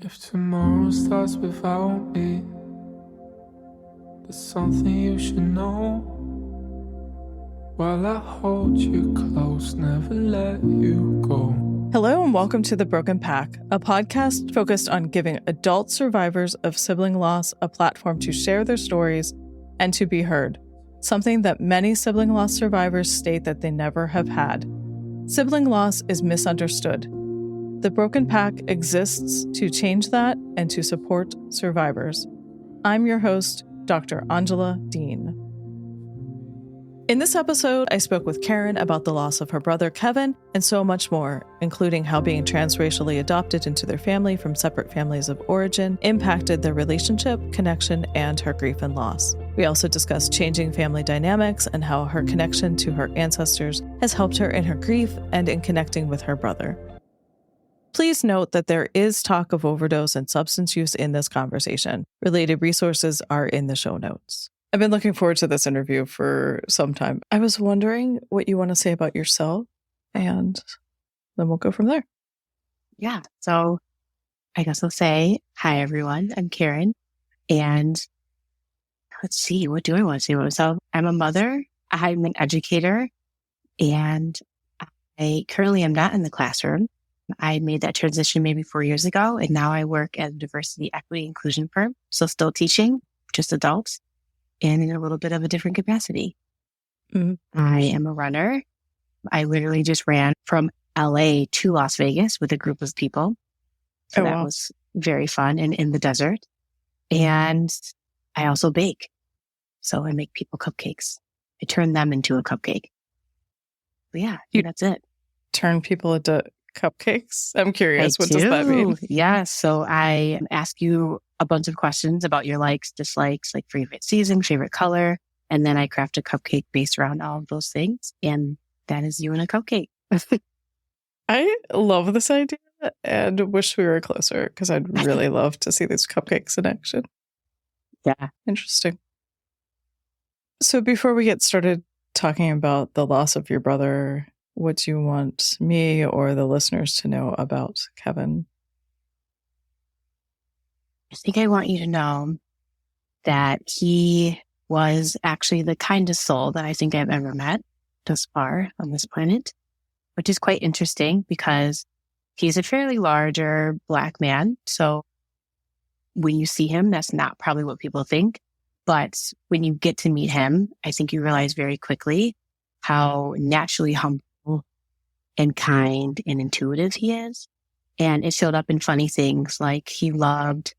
If tomorrow starts without me, there's something you should know. While I hold you close, never let you go. Hello and welcome to The Broken Pack, a podcast focused on giving adult survivors of sibling loss a platform to share their stories and to be heard, something that many sibling loss survivors state that they never have had. Sibling loss is misunderstood. The Broken Pack exists to change that and to support survivors. I'm your host, Dr. Angela Dean. In this episode, I spoke with Karen about the loss of her brother Kevin and so much more, including how being transracially adopted into their family from separate families of origin impacted their relationship, connection, and her grief and loss. We also discussed changing family dynamics and how her connection to her ancestors has helped her in her grief and in connecting with her brother. Please note that there is talk of overdose and substance use in this conversation. Related resources are in the show notes. I've been looking forward to this interview for some time. I was wondering what you want to say about yourself, and then we'll go from there. Yeah. So I guess I'll say, hi, everyone. I'm Karen. And let's see, what do I want to say about myself? I'm a mother. I'm an educator. And I currently am not in the classroom. I made that transition maybe 4 years ago. And now I work at a diversity, equity, inclusion firm. So still teaching, just adults, and in a little bit of a different capacity. Mm-hmm. I am a runner. I literally just ran from LA to Las Vegas with a group of people. So that was very fun and in the desert. And I also bake. So I make people cupcakes. I turn them into a cupcake. But yeah, that's it. Turn people into cupcakes? I'm curious. What does that mean? Yeah. So I ask you a bunch of questions about your likes, dislikes, like favorite season, favorite color. And then I craft a cupcake based around all of those things. And that is you in a cupcake. I love this idea and wish we were closer because I'd really love to see these cupcakes in action. Yeah. Interesting. So before we get started talking about the loss of your brother, what do you want me or the listeners to know about Kevin? I think I want you to know that he was actually the kindest soul that I think I've ever met thus far on this planet, which is quite interesting because he's a fairly larger Black man. So when you see him, that's not probably what people think. But when you get to meet him, I think you realize very quickly how naturally humble and kind and intuitive he is. And it showed up in funny things like he loved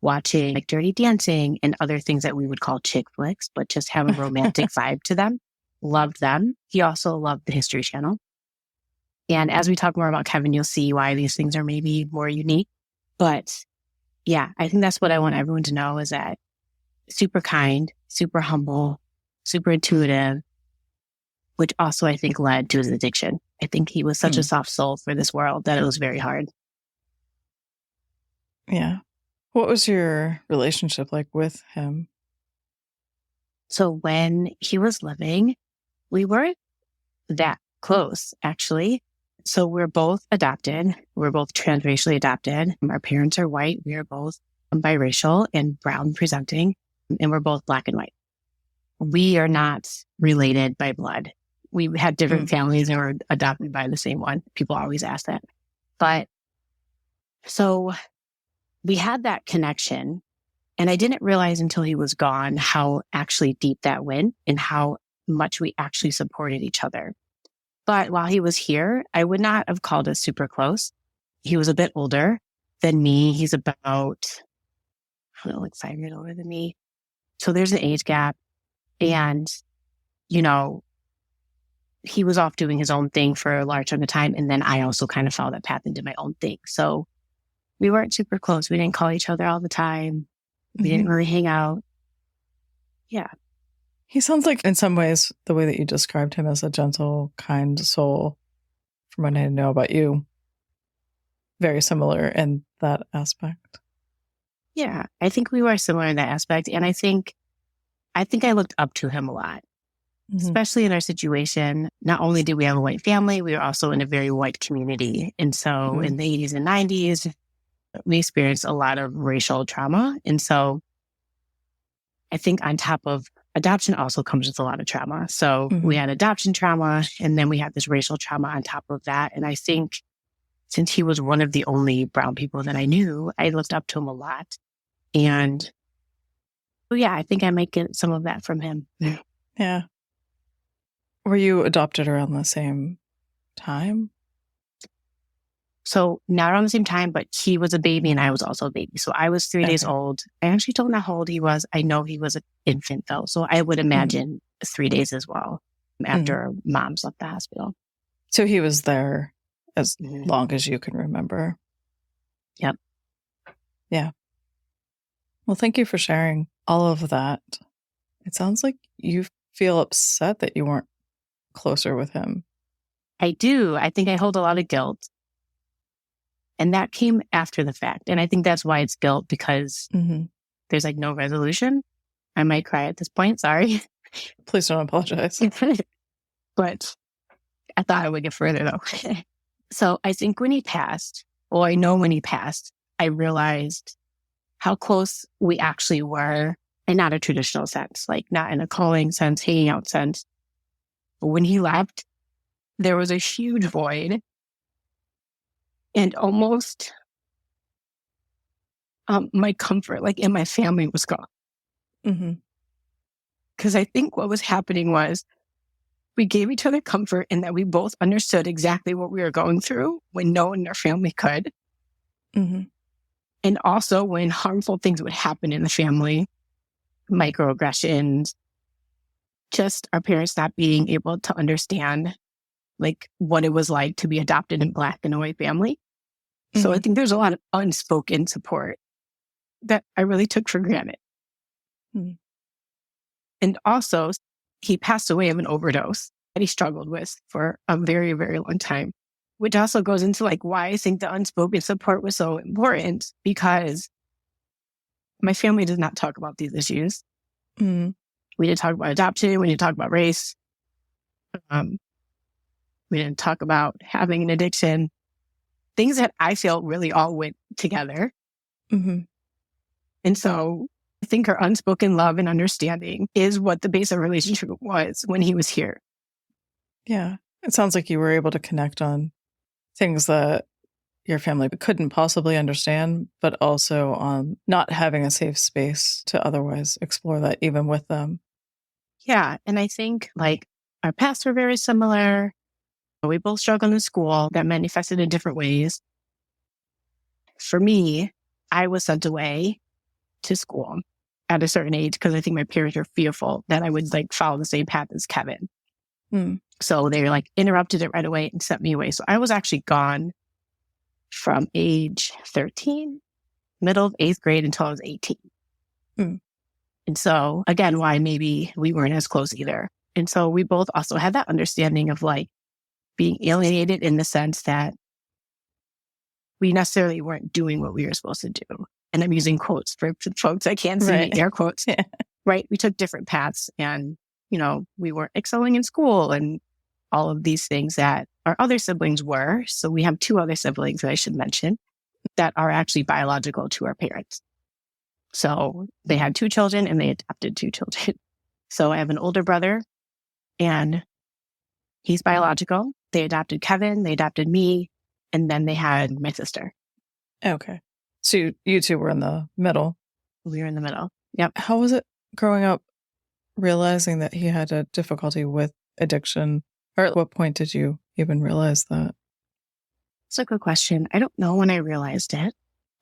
watching like Dirty Dancing and other things that we would call chick flicks, but just have a romantic vibe to them. Loved them. He also loved the History Channel. And as we talk more about Kevin, you'll see why these things are maybe more unique. But yeah, I think that's what I want everyone to know is that super kind, super humble, super intuitive, which also I think led to his addiction. I think he was such a soft soul for this world that it was very hard. Yeah. What was your relationship like with him? So when he was living, we weren't that close, actually. So we're both adopted. We're both transracially adopted. Our parents are white. We are both biracial and brown presenting, and we're both Black and white. We are not related by blood. We had different families and were adopted by the same one. People always ask that. But so we had that connection, and I didn't realize until he was gone how actually deep that went and how much we actually supported each other. But while he was here, I would not have called us super close. He was a bit older than me. He's about, I don't know, like 5 years older than me. So there's an age gap. And, he was off doing his own thing for a large chunk of time. And then I also kind of followed that path into my own thing. So we weren't super close. We didn't call each other all the time. We didn't really hang out. Yeah. He sounds like, in some ways, the way that you described him as a gentle, kind soul, from what I know about you, very similar in that aspect. Yeah, I think we were similar in that aspect. And I think I looked up to him a lot, especially in our situation. Not only did we have a white family, we were also in a very white community. And so in the 80s and 90s, we experienced a lot of racial trauma. And so I think on top of adoption also comes with a lot of trauma. So we had adoption trauma, and then we had this racial trauma on top of that. And I think since he was one of the only brown people that I knew, I looked up to him a lot. And I think I might get some of that from him. Yeah. Were you adopted around the same time? So not around the same time, but he was a baby and I was also a baby. So I was 3 days old. I actually don't know how old he was. I know he was an infant though. So I would imagine 3 days as well after mom's left the hospital. So he was there as long as you can remember. Yep. Yeah. Well, thank you for sharing all of that. It sounds like you feel upset that you weren't closer with him. I do. I think I hold a lot of guilt. And that came after the fact. And I think that's why it's guilt, because there's like no resolution. I might cry at this point. Sorry. Please don't apologize. But I thought I would get further though. So I think when he passed, or I know when he passed, I realized how close we actually were, and not a traditional sense, like not in a calling sense, hanging out sense. But when he left, there was a huge void. And almost my comfort, like in my family, was gone. Because I think what was happening was we gave each other comfort in that we both understood exactly what we were going through when no one in our family could. And also when harmful things would happen in the family, microaggressions, just our parents not being able to understand like what it was like to be adopted in Black and a white family. So I think there's a lot of unspoken support that I really took for granted. And also, he passed away of an overdose that he struggled with for a very, very long time, which also goes into like why I think the unspoken support was so important, because my family does not talk about these issues. We didn't talk about adoption. We didn't talk about race. We didn't talk about having an addiction. Things that I feel really all went together. And so I think our unspoken love and understanding is what the base of our relationship was when he was here. Yeah. It sounds like you were able to connect on things that your family couldn't possibly understand, but also on not having a safe space to otherwise explore that even with them. Yeah. And I think like our paths were very similar. We both struggled in school that manifested in different ways. For me, I was sent away to school at a certain age because I think my parents were fearful that I would like follow the same path as Kevin. So they like interrupted it right away and sent me away. So I was actually gone from age 13, middle of 8th grade until I was 18. And so again, why maybe we weren't as close either. And so we both also had that understanding of like being alienated in the sense that we necessarily weren't doing what we were supposed to do. And I'm using quotes for folks I can't see, air quotes, right? We took different paths and, you know, we weren't excelling in school and all of these things that our other siblings were. So we have 2 other siblings that I should mention that are actually biological to our parents. So they had 2 children and they adopted 2 children. So I have an older brother and he's biological. They adopted Kevin, they adopted me, and then they had my sister. Okay. So you 2 were in the middle. We were in the middle. Yep. How was it growing up, realizing that he had a difficulty with addiction? Or at what point did you even realize that? That's a good question. I don't know when I realized it.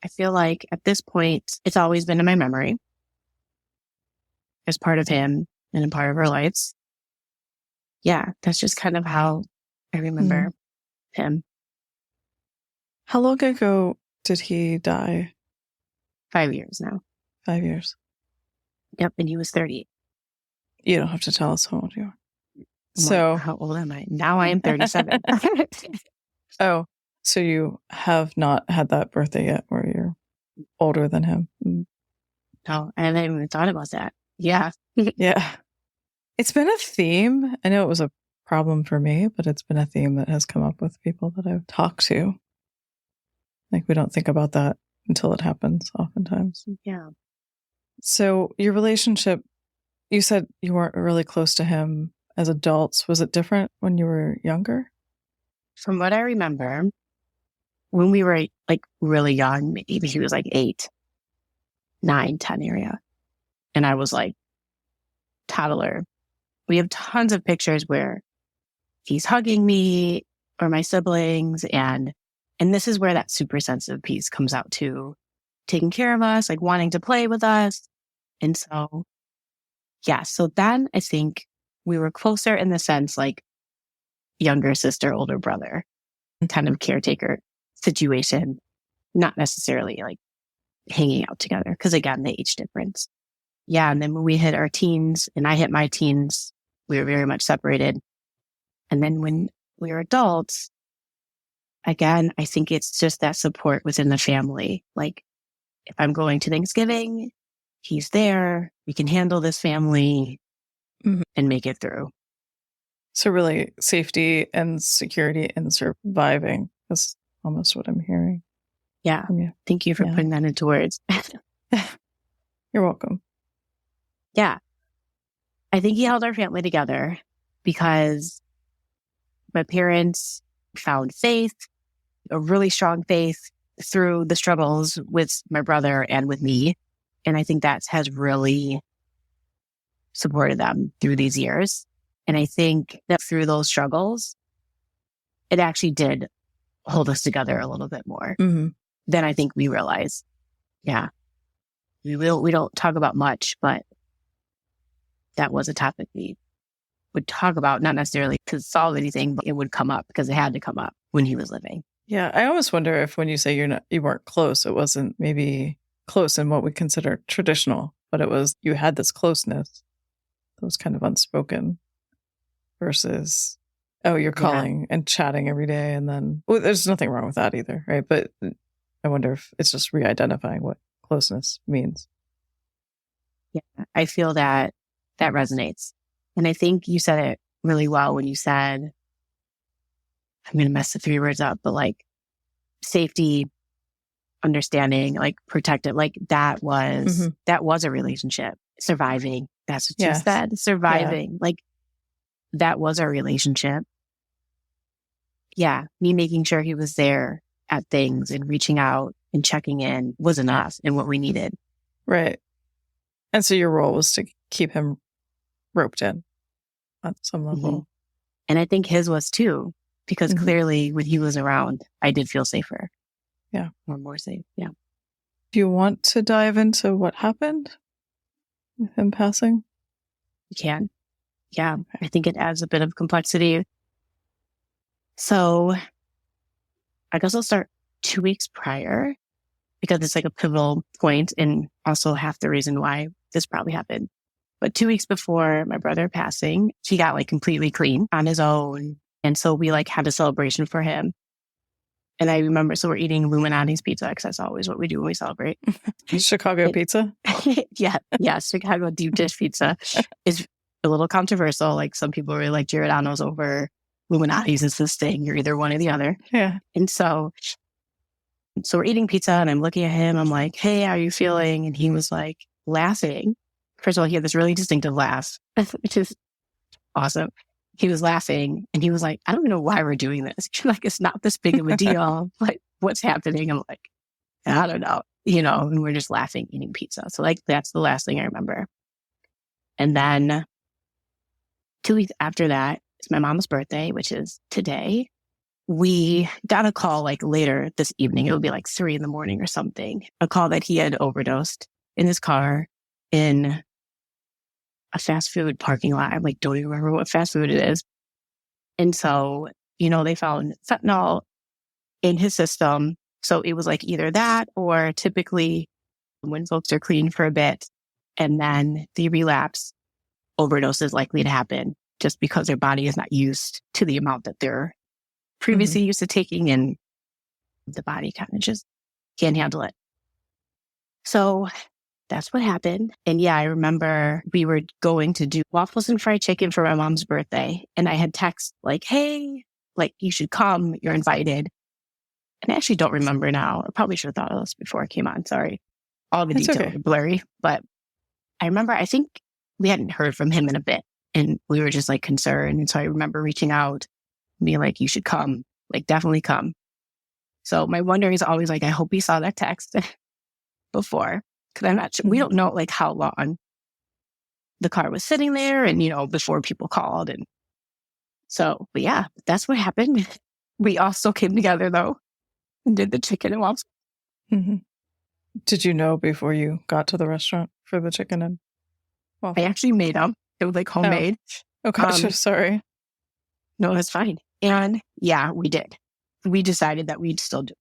I feel like at this point, it's always been in my memory as part of him and a part of our lives. Yeah, that's just kind of how I remember him. How long ago did he die? 5 years now. 5 years. Yep, and he was 30. You don't have to tell us how old you are. So how old am I? Now I am 37. Oh, so you have not had that birthday yet where you're older than him? No, I haven't even thought about that. Yeah. Yeah. It's been a theme. I know it was a problem for me, but it's been a theme that has come up with people that I've talked to. Like, we don't think about that until it happens oftentimes. Yeah. So your relationship, you said you weren't really close to him as adults. Was it different when you were younger? From what I remember, when we were like really young, maybe he was like 8, 9, 10 area. And I was like toddler. We have tons of pictures where he's hugging me or my siblings. And this is where that super sensitive piece comes out too. Taking care of us, like wanting to play with us. And so, yeah. So then I think we were closer in the sense like younger sister, older brother kind of caretaker situation, not necessarily like hanging out together. Because again, the age difference. Yeah. And then when we hit our teens and I hit my teens, we were very much separated. And then when we were adults, again, I think it's just that support within the family. Like if I'm going to Thanksgiving, he's there. We can handle this family and make it through. So really safety and security and surviving is almost what I'm hearing. Yeah. Thank you for putting that into words. You're welcome. Yeah. I think he held our family together because my parents found faith, a really strong faith through the struggles with my brother and with me. And I think that has really supported them through these years. And I think that through those struggles, it actually did hold us together a little bit more than I think we realize. Yeah. We don't talk about much, but that was a topic we would talk about, not necessarily to solve anything, but it would come up because it had to come up when he was living. Yeah. I almost wonder if when you say you weren't close, it wasn't maybe close in what we consider traditional, but it was, you had this closeness that was kind of unspoken versus, oh, you're calling and chatting every day. And then, well, there's nothing wrong with that either. Right. But I wonder if it's just re-identifying what closeness means. Yeah. I feel that resonates. And I think you said it really well when you said, I'm going to mess the 3 words up, but like safety, understanding, like protective, like that was a relationship. Surviving. That's what you said. Surviving. Like that was our relationship. Yeah. Me making sure he was there at things and reaching out and checking in was enough and what we needed. Right. And so your role was to keep him roped in on some level. And I think his was too, because clearly when he was around, I did feel safer. Yeah. Or more safe. Yeah. Do you want to dive into what happened with him passing? You can. Yeah. I think it adds a bit of complexity. So I guess I'll start 2 weeks prior because it's like a pivotal point and also half the reason why this probably happened. But 2 weeks before my brother passing, he got like completely clean on his own. And so we like had a celebration for him. And I remember, so we're eating Illuminati's pizza because that's always what we do when we celebrate. Chicago pizza? Yeah. Chicago deep dish pizza is a little controversial. Like some people really like Giordano's over Illuminati's is this thing. You're either one or the other. Yeah. And so we're eating pizza and I'm looking at him. I'm like, hey, how are you feeling? And he was like laughing. First of all, he had this really distinctive laugh, which is awesome. He was laughing and he was like, I don't even know why we're doing this. Like, it's not this big of a deal. Like, what's happening? I'm like, I don't know, and we're just laughing, eating pizza. So like, that's the last thing I remember. And then 2 weeks after that, it's my mom's birthday, which is today. We got a call like later this evening. It would be like 3 a.m. or something. A call that he had overdosed in his car in a fast food parking lot. I like don't even remember what fast food it is. And so, they found fentanyl in his system. So it was like either that or typically when folks are clean for a bit and then they relapse, overdose is likely to happen just because their body is not used to the amount that they're previously used to taking and the body kind of just can't handle it. So that's what happened. And yeah, I remember we were going to do waffles and fried chicken for my mom's birthday. And I had text like, hey, like you should come, you're invited. and I actually don't remember now. I probably should have thought of this before I came on. Sorry. All the It's details okay. are blurry, but I remember, I think we hadn't heard from him in a bit and we were just like concerned. And so I remember reaching out, being like, you should come, like definitely come. So my wonder is always like, I hope he saw that text before, because I'm not sure, we don't know like how long the car was sitting there and, before people called. And so, but yeah, that's what happened. We all still came together though and did the chicken and lobster. Mm-hmm. Did you know before you got to the restaurant for the chicken and waffle? I actually made them. It was like homemade. Oh gosh, sorry. No, that's fine. And yeah, we did. We decided that we'd still do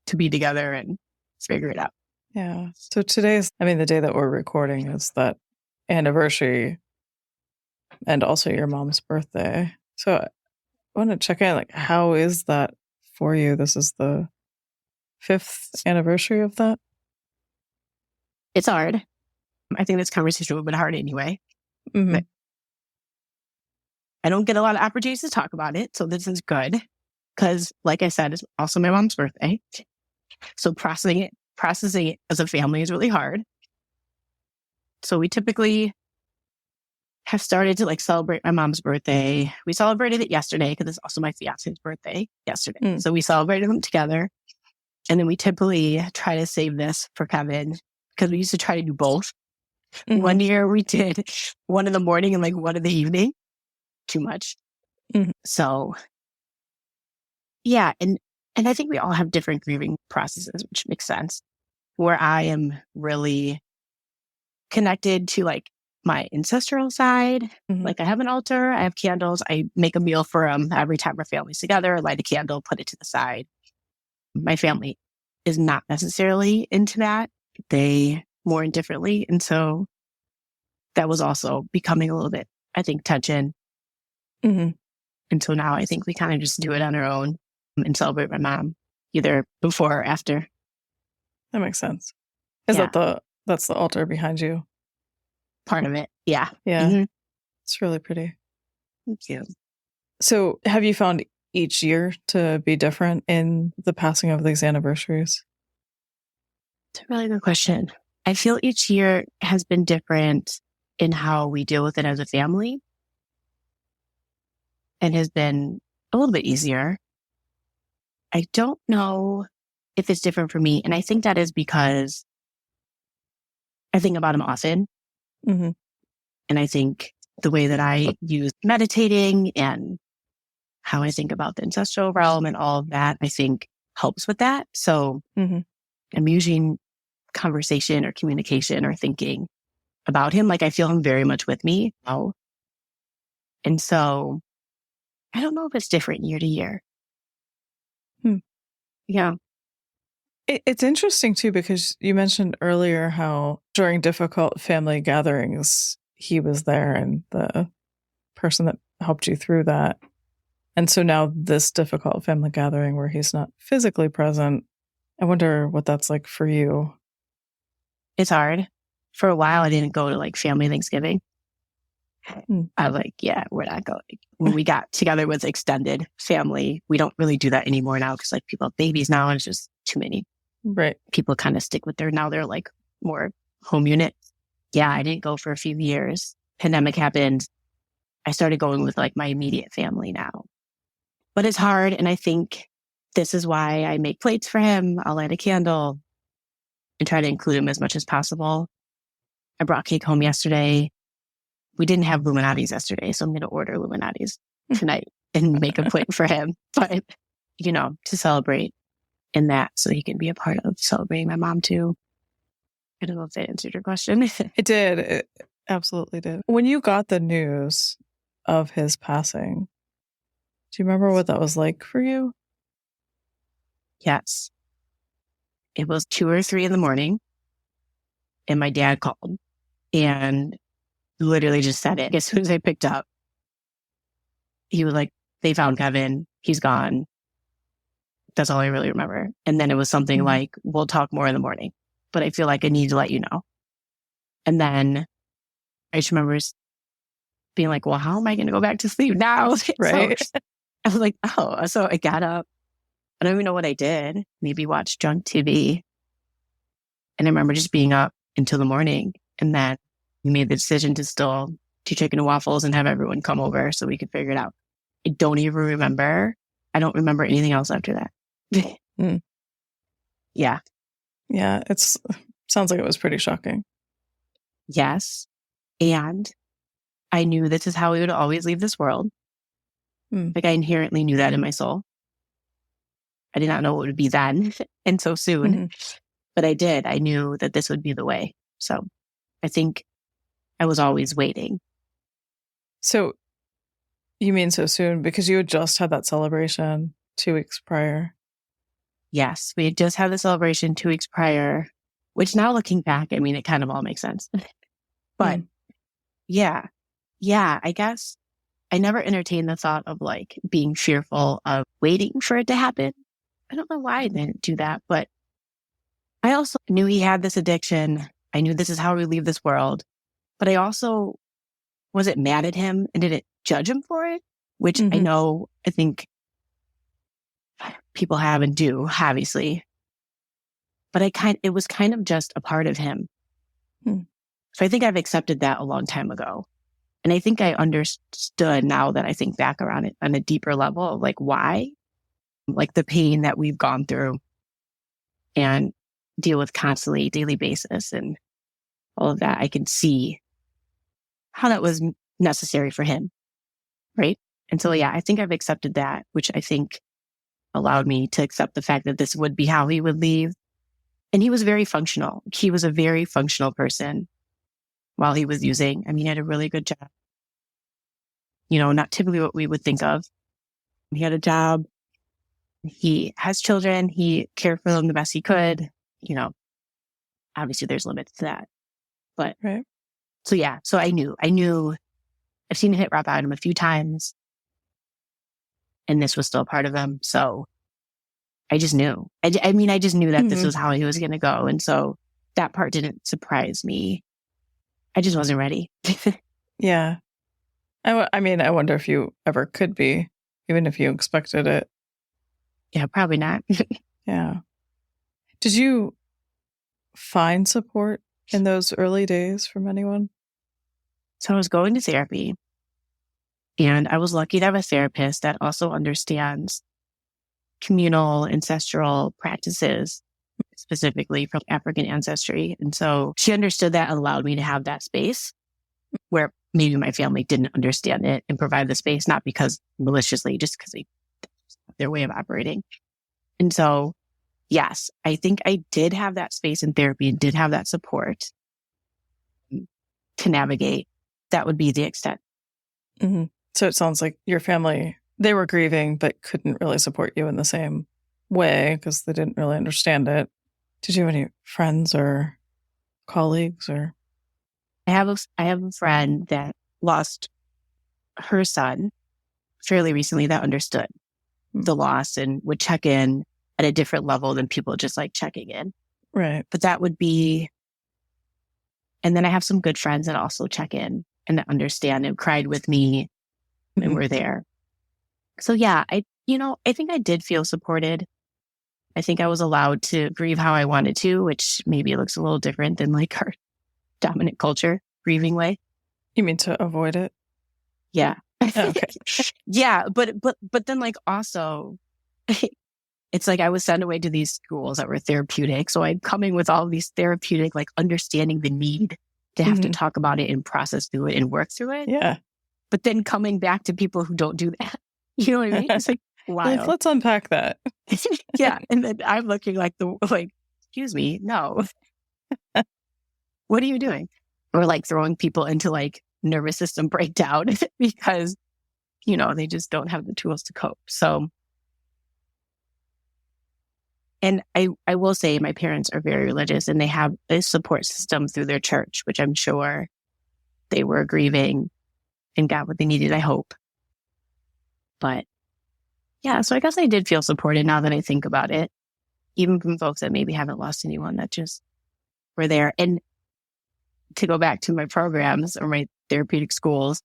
to be together and figure it out. Yeah. So today's, the day that we're recording is that anniversary and also your mom's birthday. So I want to check in, like, how is that for you? This is the 5th anniversary of that? It's hard. I think this conversation would have been hard anyway. But I don't get a lot of opportunities to talk about it. So this is good. Because like I said, it's also my mom's birthday. So processing it as a family is really hard. So we typically have started to like celebrate my mom's birthday. We celebrated it yesterday because it's also my fiance's birthday yesterday. So we celebrated them together. And then we typically try to save this for Kevin because we used to try to do both. One year we did one in the morning and like one in the evening. Too much. So yeah. And I think we all have different grieving processes, which makes sense. Where I am really connected to like my ancestral side. Like I have an altar, I have candles, I make a meal for them every time our family's together, light a candle, put it to the side. My family is not necessarily into that. They mourn differently. And so that was also becoming a little bit, I think, tension. And so now I think we kind of just do it on our own and celebrate my mom either before or after. That makes sense. Is that's the altar behind you? Part of it. Yeah. Yeah. It's really pretty. Thank you. So have you found each year to be different in the passing of these anniversaries? It's a really good question. I feel each year has been different in how we deal with it as a family and has been a little bit easier. I don't know if it's different for me. And I think that is because I think about him often. And I think the way that I use meditating and how I think about the ancestral realm and all of that, I think helps with that. So I'm using conversation or communication or thinking about him. Like I feel him very much with me now. And so I don't know if it's different year to year. Yeah. It's interesting too, because you mentioned earlier how during difficult family gatherings, he was there and the person that helped you through that. And so now this difficult family gathering where he's not physically present, I wonder what that's like for you. It's hard. For a while, I didn't go to like family Thanksgiving. I was like, yeah, we're not going. When we got together with extended family, we don't really do that anymore now because like people have babies now and it's just too many. Right. People kind of stick with they're like more home unit. Yeah, I didn't go for a few years. Pandemic happened. I started going with like my immediate family now. But it's hard. And I think this is why I make plates for him. I'll light a candle and try to include him as much as possible. I brought cake home yesterday. We didn't have Illuminati's yesterday, so I'm going to order Illuminati's tonight and make a plate for him. But, to celebrate in that so he can be a part of celebrating my mom too. I don't know if that answered your question. It did. It absolutely did. When you got the news of his passing, do you remember what that was like for you? Yes. It was 2 or 3 in the morning and my dad called and literally just said it. As soon as I picked up, he was like, they found Kevin. He's gone. That's all I really remember. And then it was something like, we'll talk more in the morning, but I feel like I need to let you know. And then I just remember being like, well, how am I going to go back to sleep now? Right. I was like, oh, so I got up. I don't even know what I did. Maybe watched junk TV. And I remember just being up until the morning. And then we made the decision to still do chicken and waffles and have everyone come over so we could figure it out. I don't even remember. I don't remember anything else after that. Yeah. Yeah. Sounds like it was pretty shocking. Yes. And I knew this is how we would always leave this world. Like I inherently knew that in my soul. I did not know what it would be then and so soon, but I did. I knew that this would be the way. So I think I was always waiting. So you mean so soon because you had just had that celebration 2 weeks prior? Yes, we had just had the celebration 2 weeks prior, which now looking back, I mean, it kind of all makes sense. But yeah, I guess I never entertained the thought of like being fearful of waiting for it to happen. I don't know why I didn't do that, but I also knew he had this addiction. I knew this is how we leave this world, but I also wasn't mad at him and didn't judge him for it, which I think people have and do, obviously. But it was kind of just a part of him. So I think I've accepted that a long time ago. And I think I understood now that I think back around it on a deeper level of like why, like the pain that we've gone through and deal with constantly, daily basis and all of that. I can see how that was necessary for him. Right. And so, yeah, I think I've accepted that, which I think allowed me to accept the fact that this would be how he would leave. And he was very functional. He was a very functional person while he was using. I mean, he had a really good job. You know, not typically what we would think of. He had a job. He has children. He cared for them the best he could. You know, obviously there's limits to that. But so, yeah, so I knew I've seen him hit rock bottom a few times and this was still a part of him. So I just knew. I mean, I just knew that this was how he was going to go. And so that part didn't surprise me. I just wasn't ready. Yeah. I mean, I wonder if you ever could be, even if you expected it. Yeah, probably not. Yeah. Did you find support in those early days from anyone? So I was going to therapy and I was lucky to have a therapist that also understands communal ancestral practices, specifically from African ancestry. And so she understood that and allowed me to have that space where maybe my family didn't understand it and provide the space, not because maliciously, just because their way of operating. And so, yes, I think I did have that space in therapy and did have that support to navigate. That would be the extent. So it sounds like your family, they were grieving, but couldn't really support you in the same way because they didn't really understand it. Did you have any friends or colleagues or? I have a friend that lost her son fairly recently that understood the loss and would check in at a different level than people just like checking in. Right. But that would be, and then I have some good friends that also check in and that understand and cried with me and were there. So yeah, I think I did feel supported. I think I was allowed to grieve how I wanted to, which maybe looks a little different than like our dominant culture grieving way. You mean to avoid it? Yeah. Okay. Yeah. But then like also it's like I was sent away to these schools that were therapeutic. So I'm coming with all these therapeutic, like understanding the need to have to talk about it and process through it and work through it. Yeah. But then coming back to people who don't do that. You know what I mean? It's like, wow. Like, let's unpack that. Yeah. And then I'm looking like excuse me, no. What are you doing? Or like throwing people into like nervous system breakdown because, they just don't have the tools to cope. So, and I will say my parents are very religious and they have a support system through their church, which I'm sure they were grieving and got what they needed, I hope. But yeah, so I guess I did feel supported now that I think about it, even from folks that maybe haven't lost anyone that just were there. And to go back to my programs or my therapeutic schools,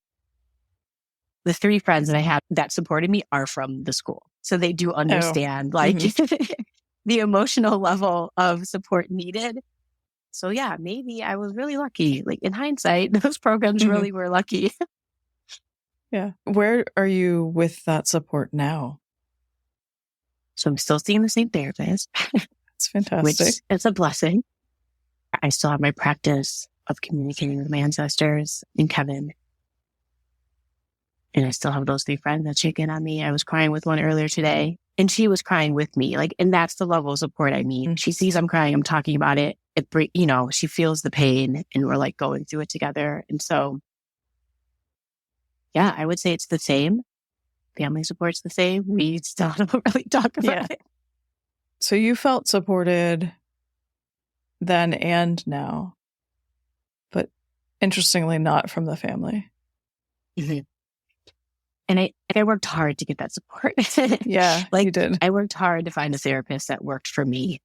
the 3 friends that I had that supported me are from the school. So they do understand the emotional level of support needed. So yeah, maybe I was really lucky. Like in hindsight, those programs really were lucky. Yeah. Where are you with that support now? So I'm still seeing the same therapist. It's fantastic. Which is a blessing. I still have my practice of communicating with my ancestors and Kevin. And I still have those 3 friends that check in on me. I was crying with one earlier today, and she was crying with me. And that's the level of support I need. She sees I'm crying, I'm talking about it. She feels the pain, and we're going through it together. And so, yeah, I would say it's the same. Family support's the same. We still don't really talk about it. So you felt supported then and now, but interestingly, not from the family. Mm-hmm. And I worked hard to get that support. Yeah, you did. I worked hard to find a therapist that worked for me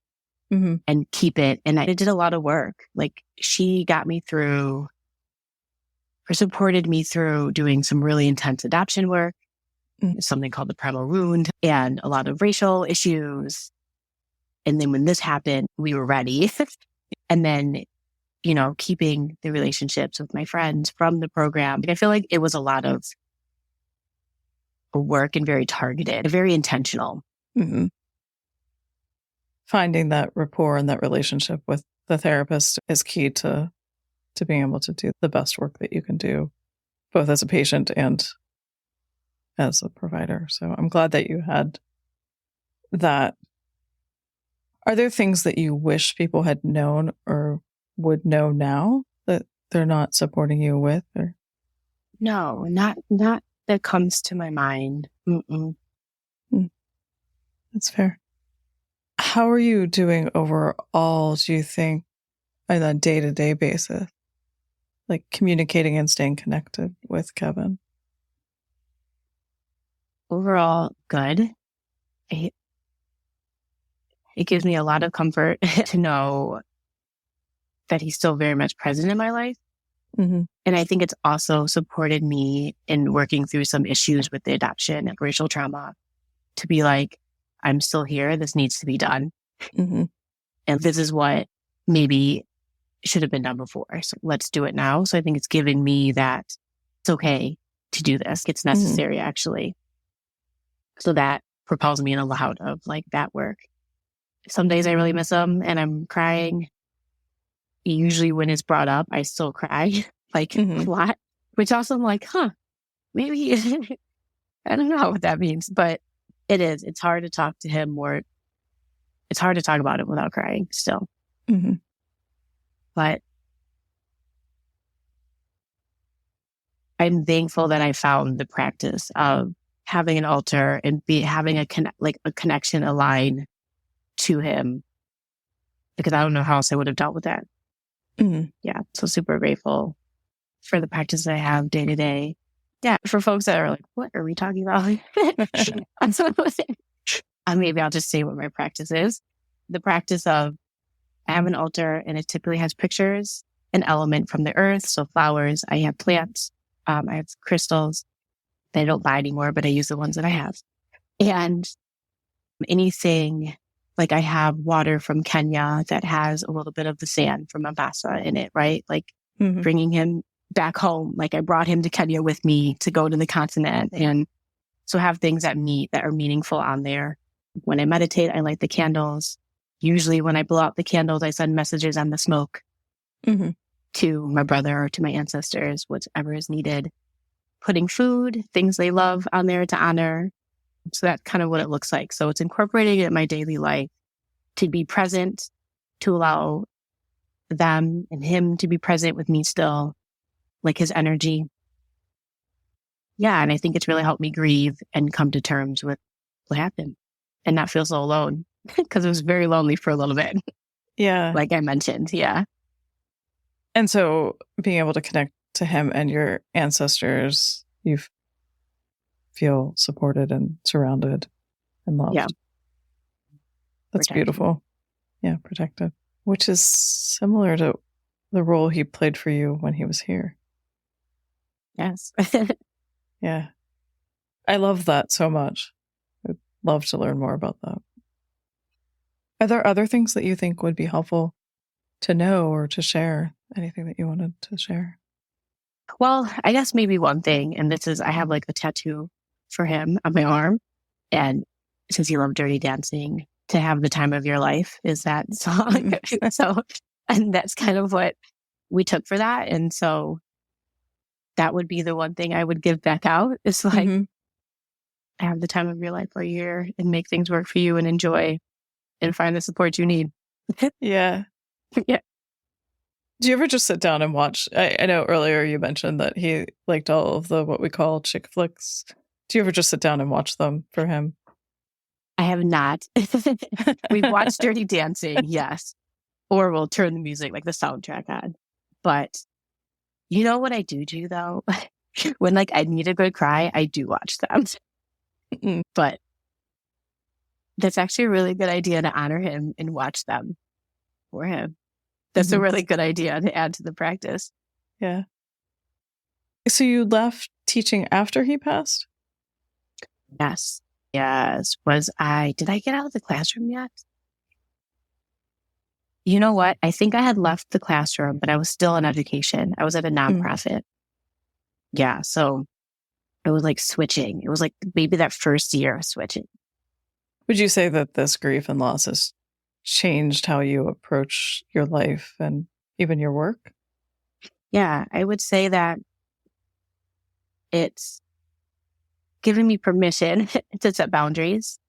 and keep it. And I did a lot of work. She got me through, or supported me through doing some really intense adoption work, something called the primal wound, and a lot of racial issues. And then when this happened, we were ready. And then, keeping the relationships with my friends from the program. I feel like it was a lot of work and very targeted, very intentional. Mm-hmm. Finding that rapport and that relationship with the therapist is key to being able to do the best work that you can do, both as a patient and as a provider. So I'm glad that you had that. Are there things that you wish people had known or would know now that they're not supporting you with? Or? No, not that comes to my mind. That's fair. How are you doing overall, do you think, on a day-to-day basis? Communicating and staying connected with Kevin? Overall, good. It gives me a lot of comfort to know that he's still very much present in my life. Mm-hmm. And I think it's also supported me in working through some issues with the adoption and racial trauma to be I'm still here. This needs to be done. Mm-hmm. And this is what maybe should have been done before. So let's do it now. So I think it's giving me that it's okay to do this. It's necessary, actually. So that propels me in a lot of that work. Some days I really miss him and I'm crying. Usually when it's brought up, I still cry a lot, which also I'm maybe I don't know what that means, but it is. It's hard to talk to him it's hard to talk about it without crying still. Mm-hmm. But I'm thankful that I found the practice of having an altar and having a connection, a line to him, because I don't know how else I would have dealt with that. Mm-hmm. Yeah. So super grateful for the practice I have day to day. Yeah. For folks that are what are we talking about? Maybe I'll just say what my practice is. The practice of I have an altar and it typically has pictures, an element from the earth. So flowers, I have plants, I have crystals that I don't buy anymore, but I use the ones that I have. And anything I have water from Kenya that has a little bit of the sand from Mombasa in it, right? Bringing him back home. I brought him to Kenya with me to go to the continent. And so have things that are meaningful on there. When I meditate, I light the candles. Usually when I blow out the candles, I send messages on the smoke to my brother or to my ancestors, whatever is needed. Putting food, things they love on there to honor. So that's kind of what it looks like. So it's incorporating it in my daily life to be present, to allow them and him to be present with me still, his energy. Yeah. And I think it's really helped me grieve and come to terms with what happened and not feel so alone because it was very lonely for a little bit. Yeah. Like I mentioned. Yeah. And so being able to connect to him and your ancestors, you feel supported and surrounded and loved. Yeah. That's Protected. Beautiful. Yeah, protected. Which is similar to the role he played for you when he was here. Yes. Yeah. I love that so much. I'd love to learn more about that. Are there other things that you think would be helpful to know or to share? Anything that you wanted to share? Well, I guess maybe one thing, and this is, I have like a tattoo for him on my arm. And since he loved Dirty Dancing, To Have the Time of Your Life is that song. So, and that's kind of what we took for that. And so that would be the one thing I would give back out. It's like, have the time of your life while you're here and make things work for you and enjoy and find the support you need. Yeah. Yeah. Do you ever just sit down and watch? I know earlier you mentioned that he liked all of the what we call chick flicks. Do you ever just sit down and watch them for him? I have not. We've watched Dirty Dancing, yes. Or we'll turn the music, like the soundtrack on. But you know what I do though? When like I need a good cry, I do watch them. But that's actually a really good idea to honor him and watch them for him. That's a really good idea to add to the practice. Yeah. So you left teaching after he passed? Yes. Did I get out of the classroom yet? You know what? I think I had left the classroom, but I was still in education. I was at a nonprofit. Yeah. So it was like switching. It was like maybe that first year of switching. Would you say that this grief and loss has changed how you approach your life and even your work? Yeah, I would say that it's given me permission to set boundaries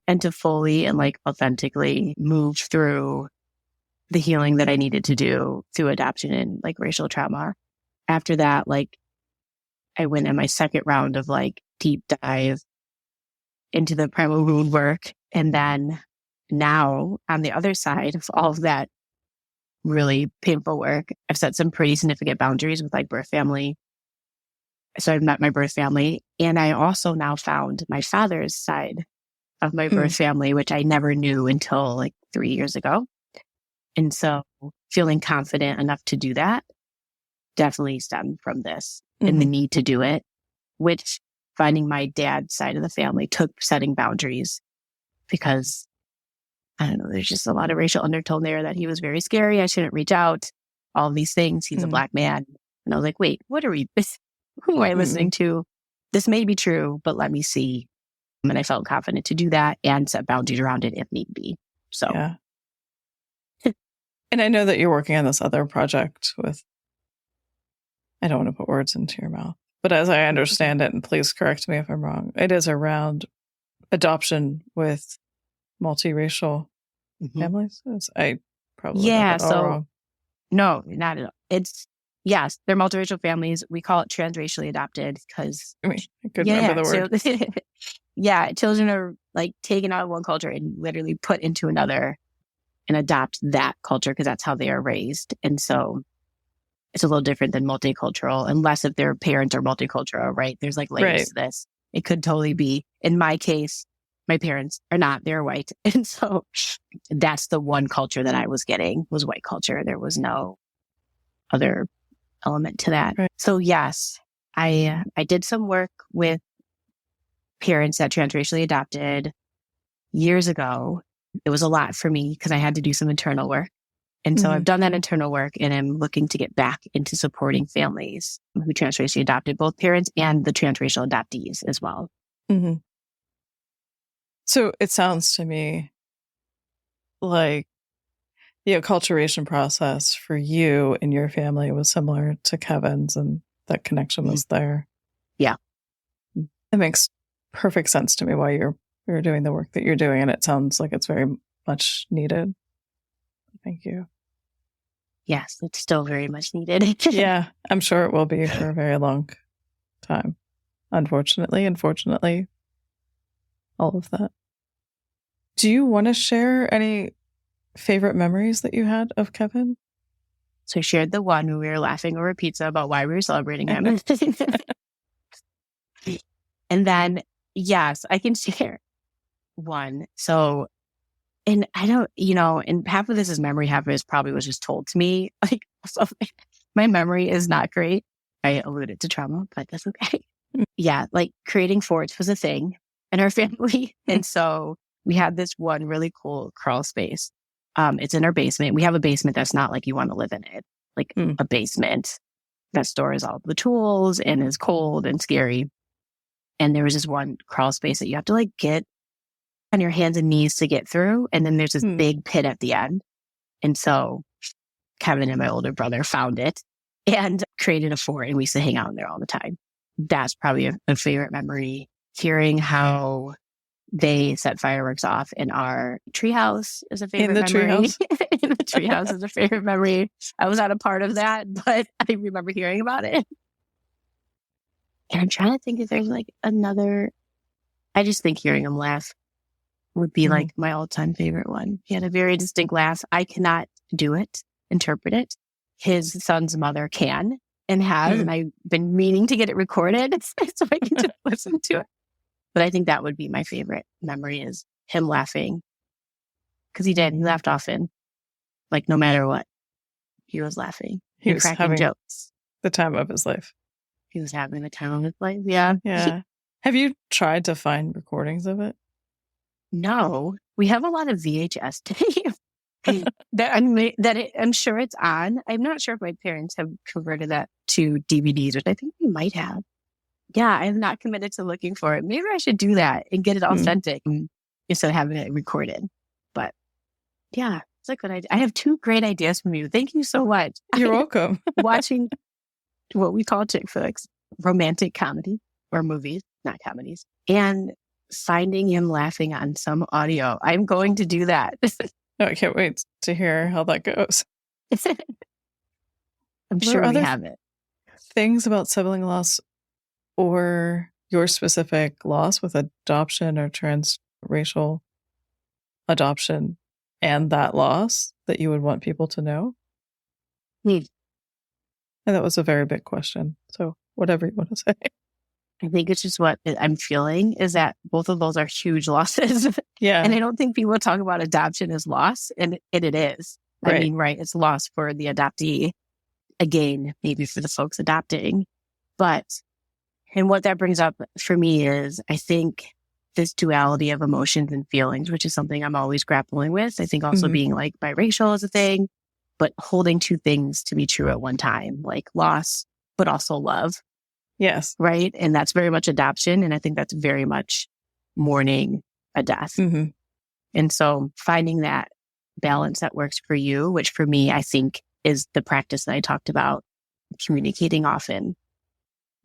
and to fully and like authentically move through the healing that I needed to do through adoption and like racial trauma. After that, like I went in my second round of like deep dive into the primal wound work. And then now on the other side of all of that really painful work, I've set some pretty significant boundaries with like birth family. So I've met my birth family, and I also now found my father's side of my birth family, which I never knew until like 3 years ago. And so feeling confident enough to do that definitely stemmed from this and the need to do it, which finding my dad's side of the family took setting boundaries because I don't know, there's just a lot of racial undertone there that he was very scary. I shouldn't reach out, all of these things. He's a Black man. And I was like, wait, who am I listening to? This may be true, but let me see. And I felt confident to do that and set boundaries around it if need be. So, yeah. And I know that you're working on this other project with, I don't want to put words into your mouth, but as I understand it, and please correct me if I'm wrong, it is around adoption with multiracial families. I probably got that all wrong. No, not at all. Yes, they're multiracial families. We call it transracially adopted because I could remember the word. Children are like taken out of one culture and literally put into another and adopt that culture because that's how they are raised. And so it's a little different than multicultural, unless if their parents are multicultural, right? There's like layers to this. It could totally be. In my case, my parents are not, they're white. And so that's the one culture that I was getting was white culture. There was no other element to that. Right. So yes, I did some work with parents that transracially adopted years ago. It was a lot for me because I had to do some internal work. And so I've done that internal work and I'm looking to get back into supporting families who transracially adopted, both parents and the transracial adoptees as well. So it sounds to me like the acculturation process for you and your family was similar to Kevin's and that connection was there. Yeah. It makes perfect sense to me why you're doing the work that you're doing. And it sounds like it's very much needed. Thank you. Yes, it's still very much needed. Yeah, I'm sure it will be for a very long time. Unfortunately, all of that. Do you want to share any favorite memories that you had of Kevin? So I shared the one when we were laughing over pizza about why we were celebrating him. And then, yes, I can share one. So, and I don't, and half of this is memory, half of it is probably was just told to me. Like, so my memory is not great. I alluded to trauma, but that's okay. Yeah, like creating forts was a thing in our family. And so we had this one really cool crawl space. It's in our basement. We have a basement that's not like you want to live in it, like a basement that stores all the tools and is cold and scary. And there was this one crawl space that you have to like get on your hands and knees to get through. And then there's this big pit at the end. And so Kevin and my older brother found it and created a fort, and we used to hang out in there all the time. That's probably a favorite memory. Hearing how they set fireworks off in our treehouse is a favorite memory. In the treehouse is a favorite memory. I was not a part of that, but I remember hearing about it. And I'm trying to think if there's like another. I just think hearing him laugh would be like my all-time favorite one. He had a very distinct laugh. I cannot do it, interpret it. His son's mother can and has, and I've been meaning to get it recorded so I can just listen to it. But I think that would be my favorite memory, is him laughing. Because he did. He laughed often. Like no matter what, he was laughing. He was cracking having jokes. the time of his life. He was having the time of his life. Yeah. Yeah. Have you tried to find recordings of it? No, we have a lot of VHS tape I'm sure it's on. I'm not sure if my parents have converted that to DVDs, which I think we might have. Yeah, I have not committed to looking for it. Maybe I should do that and get it authentic instead of having it recorded. But yeah, it's a good idea. I have 2 great ideas from you. Thank you so much. You're welcome. Watching what we call chick flicks, romantic comedy or movies, not comedies, and finding him laughing on some audio. I'm going to do that. I can't wait to hear how that goes. I'm sure we have it. Things about sibling loss or your specific loss with adoption or transracial adoption and that loss that you would want people to know? And that was a very big question. So whatever you want to say. I think it's just what I'm feeling is that both of those are huge losses. Yeah. And I don't think people talk about adoption as loss, and it is. Right. I mean, right, it's loss for the adoptee, again, maybe for the folks adopting. But, and what that brings up for me is, I think this duality of emotions and feelings, which is something I'm always grappling with. I think also being like biracial is a thing, but holding 2 things to be true at one time, like loss, but also love. Yes. Right. And that's very much adoption. And I think that's very much mourning a death. And so finding that balance that works for you, which for me, I think is the practice that I talked about, communicating often,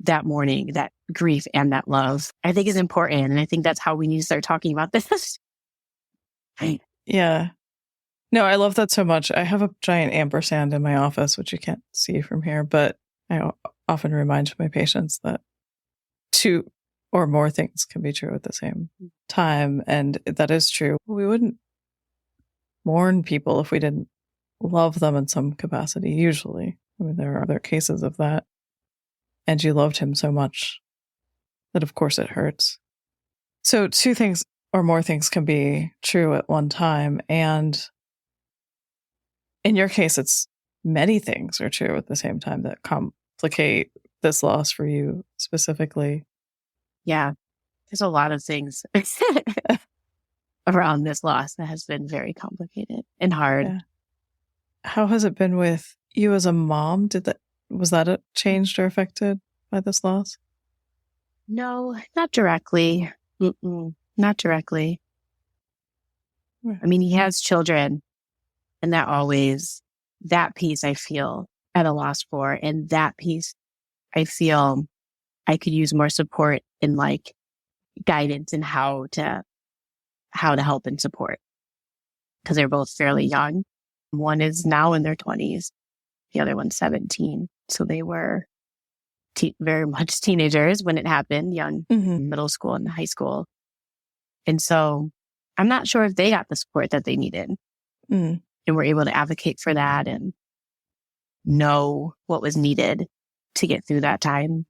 that mourning, that grief, and that love, I think is important. And I think that's how we need to start talking about this. Yeah. No, I love that so much. I have a giant ampersand in my office, which you can't see from here, but I often remind my patients that 2 or more things can be true at the same time. And that is true. We wouldn't mourn people if we didn't love them in some capacity, usually. I mean, there are other cases of that. And you loved him so much that, of course, it hurts. So 2 things or more things can be true at one time. And in your case, it's many things are true at the same time that complicate this loss for you specifically. Yeah, there's a lot of things around this loss that has been very complicated and hard. Yeah. How has it been with you as a mom? Was that changed or affected by this loss? No, not directly. Not directly. I mean, he has children, and that piece I feel at a loss for. And that piece I feel I could use more support in like guidance in how to help and support. Because they're both fairly young. One is now in their 20s. The other one's 17. So they were very much teenagers when it happened, young, middle school and high school. And so I'm not sure if they got the support that they needed and were able to advocate for that and know what was needed to get through that time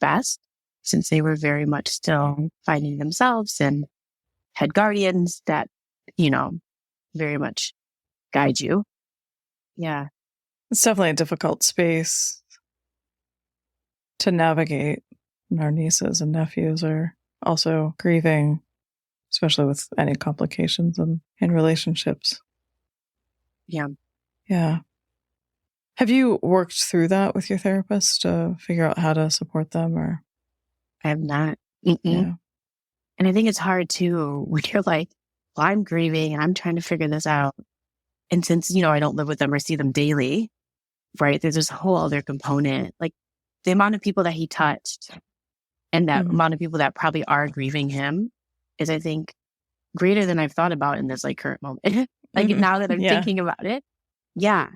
best, since they were very much still finding themselves and had guardians that, very much guide you. Yeah. It's definitely a difficult space to navigate And our nieces and nephews are also grieving, especially with any complications in relationships. Yeah. Yeah. Have you worked through that with your therapist to figure out how to support them, or? I have not. Yeah. And I think it's hard too when you're like, well, I'm grieving and I'm trying to figure this out. And since, I don't live with them or see them daily, right? There's this whole other component, like the amount of people that he touched and that amount of people that probably are grieving him is, I think, greater than I've thought about in this like current moment. Like now that I'm thinking about it. Yeah.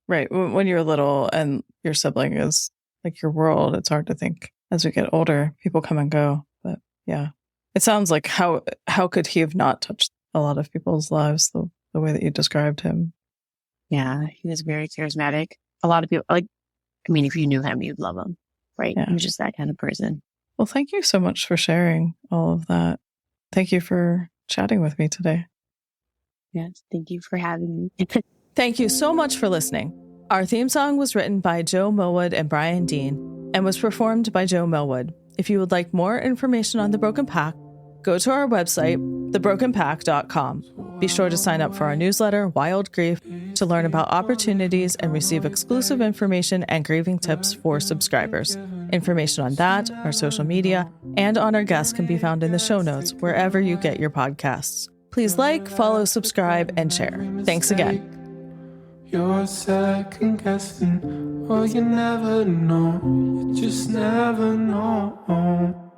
Right. When you're little and your sibling is like your world, it's hard to think. As we get older, people come and go. But yeah, it sounds like how could he have not touched a lot of people's lives the way that you described him? Yeah, he was very charismatic. A lot of people, if you knew him, you'd love him, right? Yeah. He was just that kind of person. Well, thank you so much for sharing all of that. Thank you for chatting with me today. Yes, thank you for having me. Thank you so much for listening. Our theme song was written by Joe Mylward and Brian Dean and was performed by Joe Mylward. If you would like more information on The Broken Pack, go to our website, thebrokenpack.com. Be sure to sign up for our newsletter, Wild Grief, to learn about opportunities and receive exclusive information and grieving tips for subscribers. Information on that, our social media, and on our guests can be found in the show notes wherever you get your podcasts. Please like, follow, subscribe, and share. Thanks again. You're second guessing, oh, you never know, you just never know.